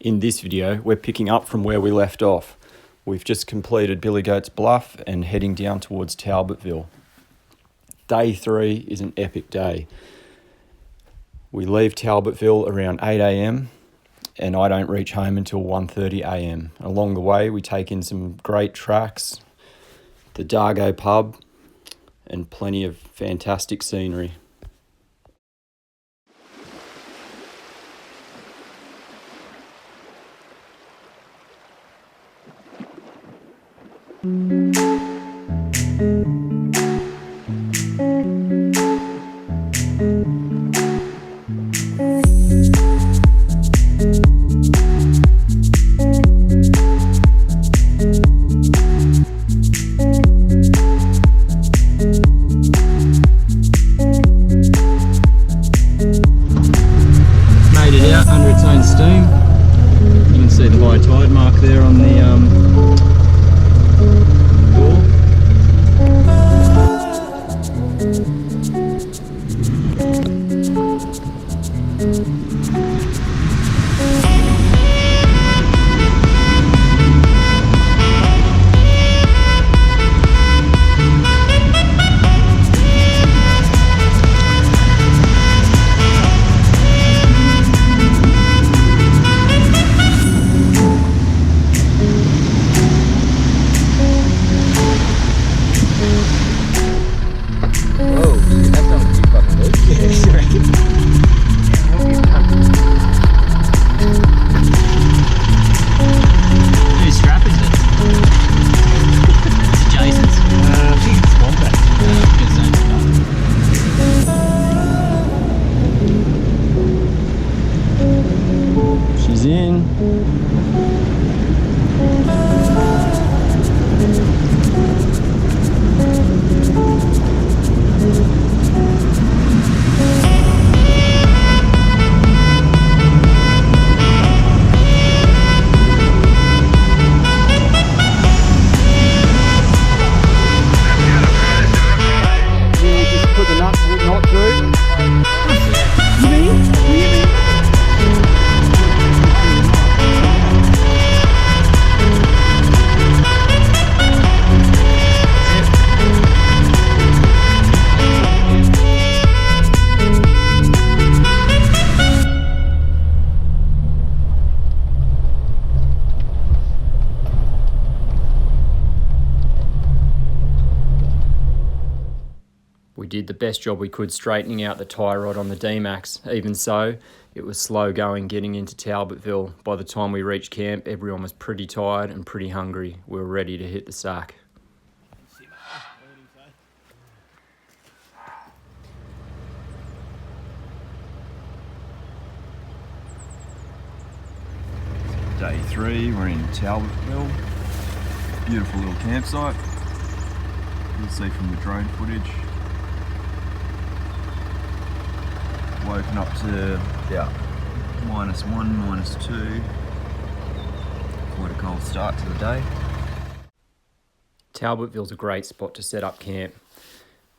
In this video, we're picking up from where we left off. We've just completed Billy Goat's Bluff and heading down towards Talbotville. Day 3 is an epic day. We leave Talbotville around 8 a.m. and I don't reach home until 1:30 a.m. Along the way, we take in some great tracks, the Dargo pub, and plenty of fantastic scenery. Made it out under its own steam. You can see the high tide mark there on the door. We did the best job we could straightening out the tie rod on the D-Max. Even so, it was slow going getting into Talbotville. By the time we reached camp, everyone was pretty tired and pretty hungry. We were ready to hit the sack. Day 3, we're in Talbotville. Beautiful little campsite. You'll see from the drone footage. Woken up to about -1, -2. Quite a cold start to the day. Talbotville's a great spot to set up camp.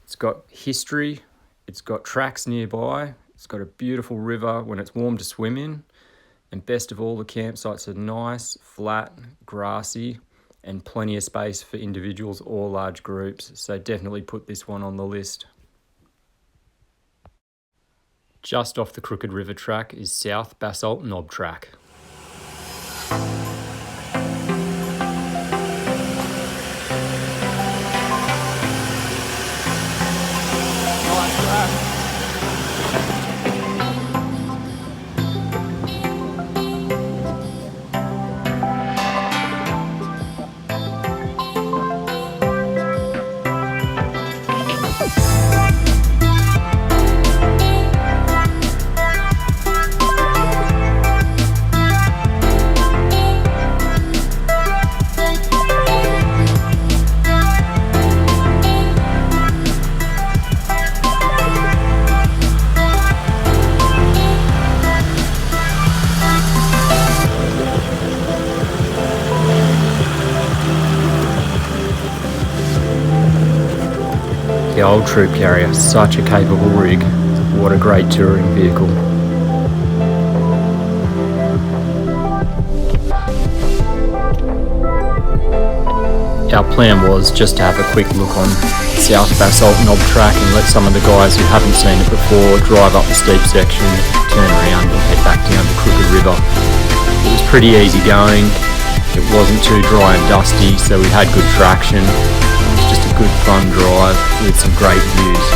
It's got history, it's got tracks nearby, it's got a beautiful river when it's warm to swim in, and best of all, the campsites are nice, flat, grassy, and plenty of space for individuals or large groups, so definitely put this one on the list. Just off the Crooked River track is South Basalt Knob Track. The old troop carrier, such a capable rig. What a great touring vehicle. Our plan was just to have a quick look on South Basalt Knob Track and let some of the guys who haven't seen it before drive up the steep section, turn around and head back down to Crooked River. It was pretty easy going, it wasn't too dry and dusty, so we had good traction. It was just a good fun drive with some great views.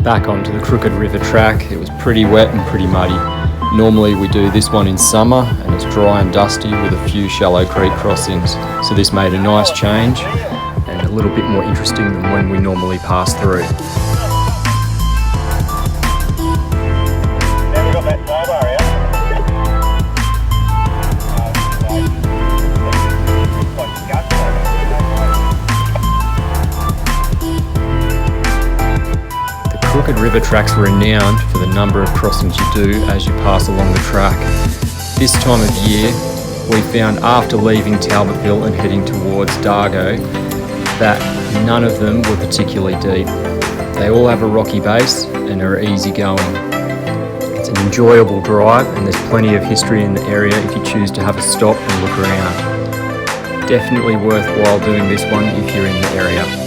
Back onto the Crooked River track. It was pretty wet and pretty muddy. Normally we do this one in summer and it's dry and dusty with a few shallow creek crossings. So this made a nice change and a little bit more interesting than when we normally pass through. Crooked River Track's renowned for the number of crossings you do as you pass along the track. This time of year, we found after leaving Talbotville and heading towards Dargo that none of them were particularly deep. They all have a rocky base and are easy going. It's an enjoyable drive and there's plenty of history in the area if you choose to have a stop and look around. Definitely worthwhile doing this one if you're in the area.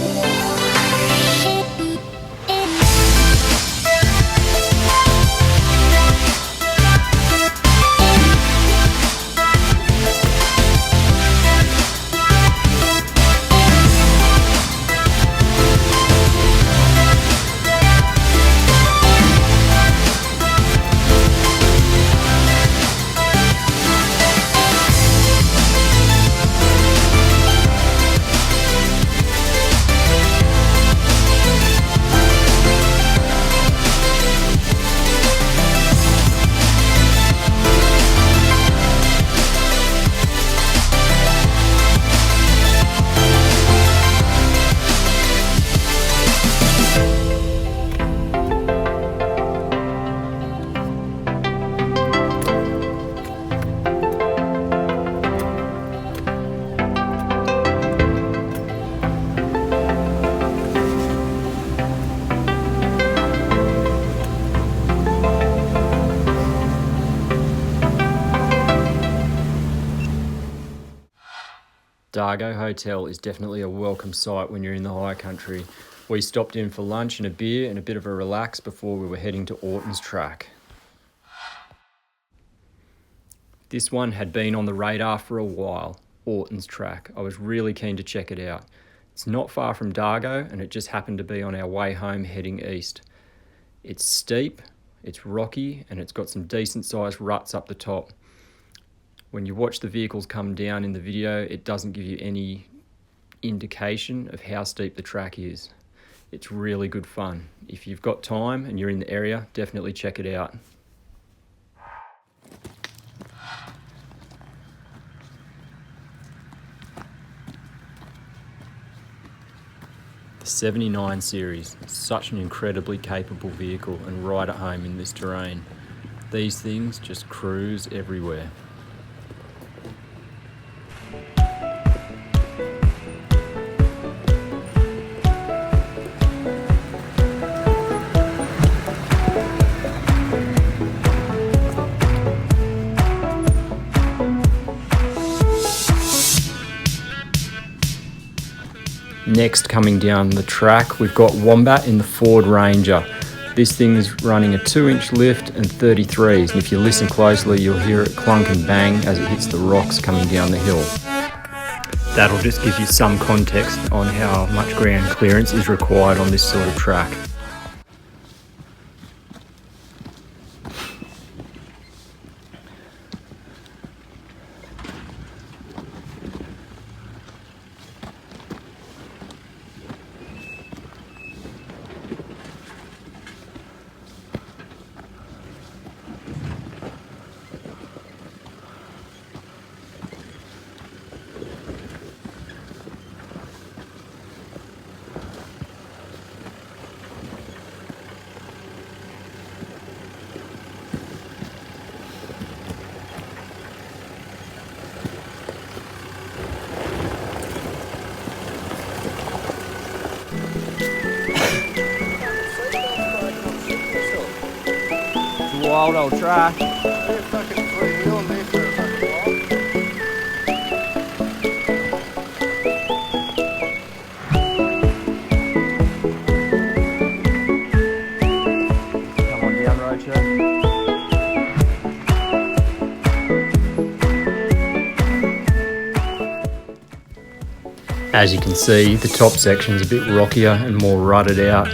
Dargo Hotel is definitely a welcome sight when you're in the high country. We stopped in for lunch and a beer and a bit of a relax before we were heading to Ortons Track. This one had been on the radar for a while, Ortons Track. I was really keen to check it out. It's not far from Dargo and it just happened to be on our way home heading east. It's steep, it's rocky and it's got some decent sized ruts up the top. When you watch the vehicles come down in the video, it doesn't give you any indication of how steep the track is. It's really good fun. If you've got time and you're in the area, definitely check it out. The 79 series is such an incredibly capable vehicle and right at home in this terrain. These things just cruise everywhere. Next, coming down the track, we've got Wombat in the Ford Ranger. This thing is running a 2-inch lift and 33s, and if you listen closely, you'll hear it clunk and bang as it hits the rocks coming down the hill. That'll just give you some context on how much ground clearance is required on this sort of track. wild old track. They're fucking three-wheeling there for a fucking while. Come on down, Roadshow. As you can see, the top section's a bit rockier and more rutted out.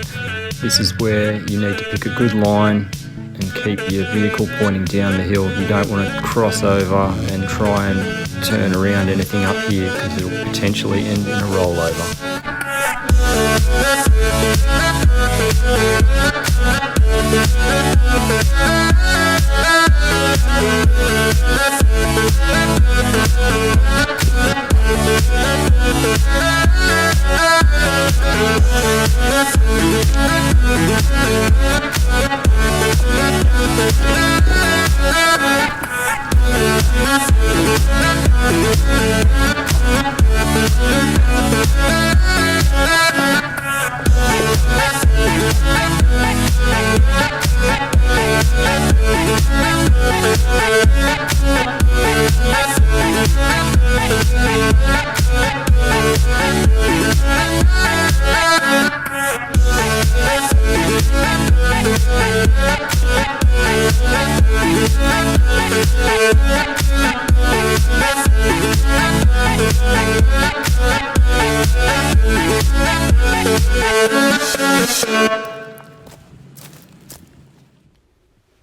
This is where you need to pick a good line and keep your vehicle pointing down the hill. You don't want to cross over and try and turn around anything up here because it'll potentially end in a rollover.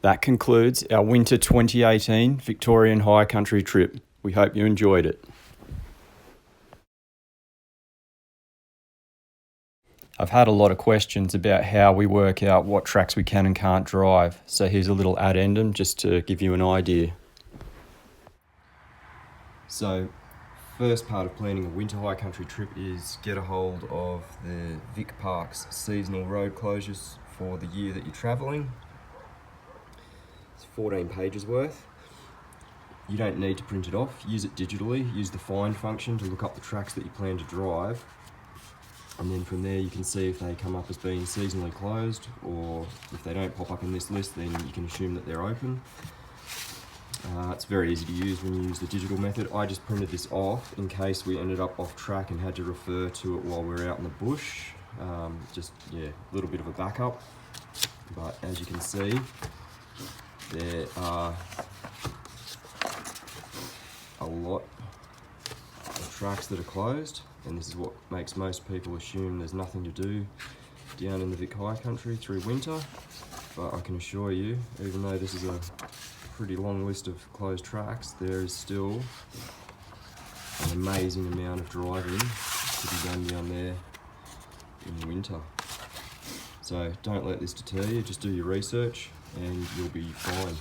That concludes our winter 2018 Victorian High Country trip. We hope you enjoyed it. I've had a lot of questions about how we work out what tracks we can and can't drive, so here's a little addendum just to give you an idea. So, first part of planning a winter high country trip is get a hold of the Vic Park's seasonal road closures for the year that you're travelling. It's 14 pages worth. You don't need to print it off, use it digitally, use the find function to look up the tracks that you plan to drive. And then from there you can see if they come up as being seasonally closed, or if they don't pop up in this list then you can assume that they're open. It's very easy to use when you use the digital method. I just printed this off in case we ended up off track and had to refer to it while we were out in the bush. A little bit of a backup. But as you can see, there are a lot of tracks that are closed, and this is what makes most people assume there's nothing to do down in the Vic High Country through winter. But I can assure you, even though this is a pretty long list of closed tracks, there is still an amazing amount of driving to be done down there in winter. So don't let this deter you, just do your research and you'll be fine.